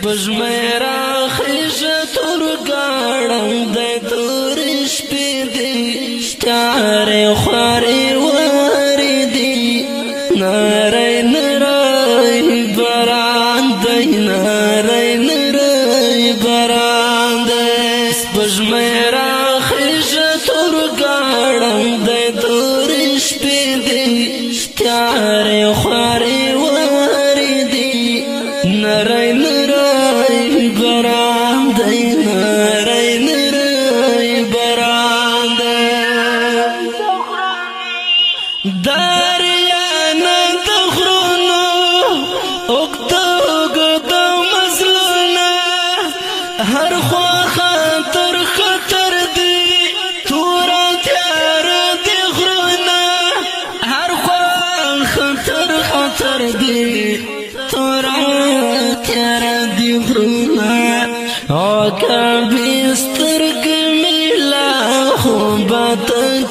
سپوږمۍ راخیژه تور ګاړم دی تور شپې دي تیارې خوارې واردي نری نری باران دی نری نری باران دی سپوږمۍ راخیژه تور ګاړم دی تور شپې دي تیارې خوارې واردي نری نری باران دی نری نری باران دی دریانه د غرونو اوږده اوږده مزلونه هر خوا خطر خطر دي توره تیاره دي غرونه هر خوا خطر خطر دي توره تیاره دي غرونه عقابې سترګې مې لا خوبه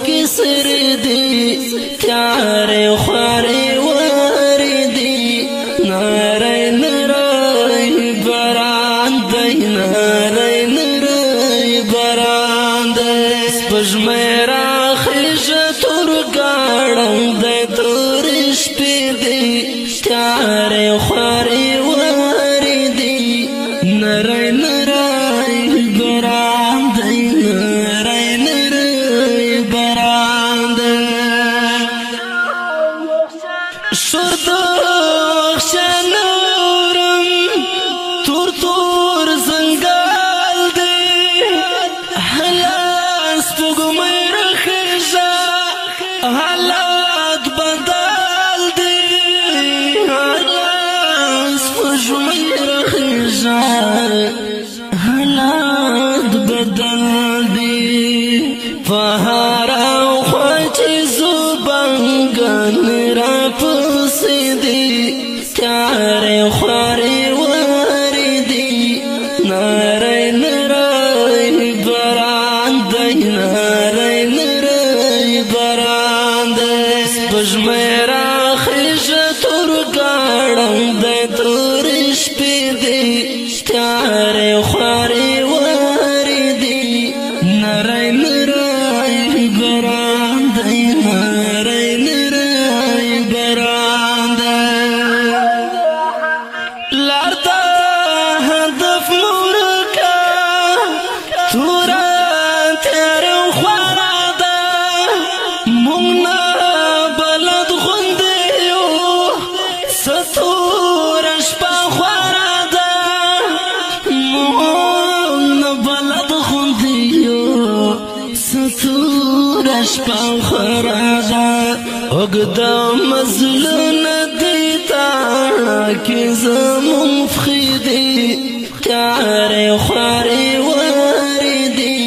کې سر دي تیارې خوارې واردي نری نری باران دی نری نری باران دی سپوږمۍ راخیژه تور ګاړم دی تور شپې دي تیارې خوارې واردي نری نری باران دی نری نری باران دی شور د شنورم تور تور زنګال دی هلا سپوږمۍ راخیژه حالات بدل دي هلا سپوږمۍ راخیژه حالات بدل دي په هر خوا چې زو بنګن راپسې دي تیارې خوارې واردي نری نری باران دی نری نری باران دی سپوږمۍ راخیژه تور ګاړم دی تور شپې دي تیارې خوارې واردي نری نری باران دی نری نری باران دی لار د هدف مورکه توره تیاره خواره ده موږ نه بلد غوندې یو څه توره شپه خواره ده موږ نه بلد غوندې یو څه توره شپه خواره ده اوږده مزلونه دي تاړه کې زموږ پښې دي تیارې خوارې واردي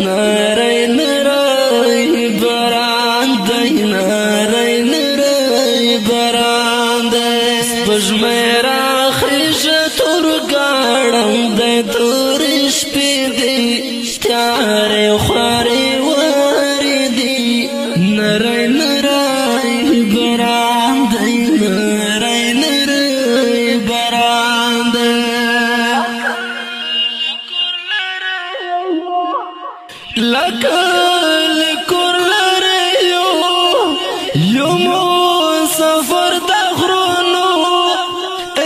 نری نری باران دی نری نری باران دی سپوږمۍ راخیژه تور ګاړم دی تور شپې دي تیارې خوارې واردي نری نری باران دی نری نری باران دی لکه لکور لرې یو مو سفر د غرونو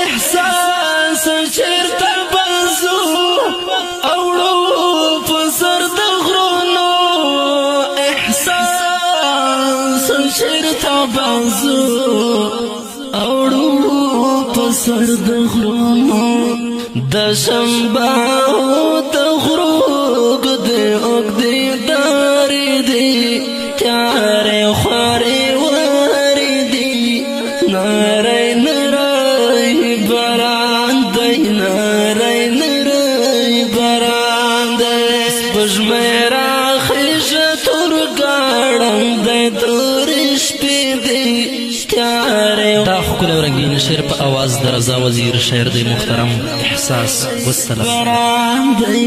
احساس چېرته بازو اوړو په سر د غرونو احساس چېرته بازو اوړو په سر د غرونو د شنبهو د غرو اوږدې اوږدې دارې دي تیارې خوارې واردي نری نری باران دی نری نری باران دی سپوږمۍ راخیژه تور ګاړم دی تور شپې دي تیارې دا ښکلی او رنګین شعر په اواز د رضا وزیر شاعر دی محترم احساس والسلام باران دی